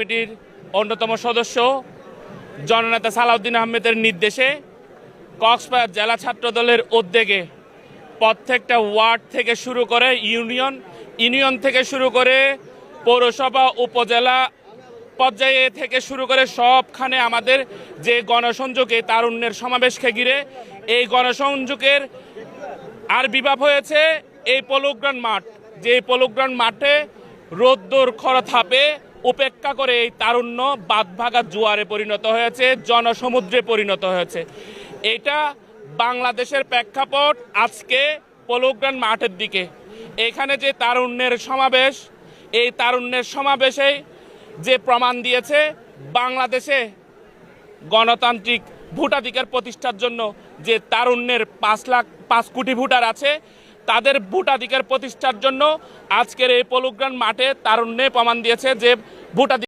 কমিটির অন্যতম সদস্য জননেতা সালাউদ্দিন আহমেদের নির্দেশে কক্সবাজার জেলা ছাত্রদলের উদ্যোগে প্রত্যেকটা ওয়ার্ড থেকে শুরু করে ইউনিয়ন থেকে শুরু করে পৌরসভা উপজেলা পর্যায়ে থেকে শুরু করে সবখানে আমাদের যে গণসংযোগে তারুণ্যের সমাবেশকে ঘিরে এই গণসংযোগের আবির্ভাব হয়েছে এই পলোগ্রাউন্ড মাঠ। যে পলোগ্রাউন্ড মাঠে রোদ্দুর খরা থাপে উপেক্ষা করে এই তারুণ্য বাঁধভাঙা জোয়ারে পরিণত হয়েছে, জনসমুদ্রে পরিণত হয়েছে। এটা বাংলাদেশের প্রেক্ষাপট আজকে পলোগ্রাউন্ড মাঠের দিকে। এখানে যে তারুণ্যের সমাবেশ, এই তারুণ্যের সমাবেশে যে প্রমাণ দিয়েছে বাংলাদেশে গণতান্ত্রিক ভোটাধিকার প্রতিষ্ঠার জন্য যে তারুণ্যের 5 কোটি ভোটার আছে, তাদের ভোটাধিকার প্রতিষ্ঠার জন্য আজকের এই পলোগ্রাউন্ড মাঠে তারুণ্যে প্রমাণ দিয়েছে যে ভোটাধিকার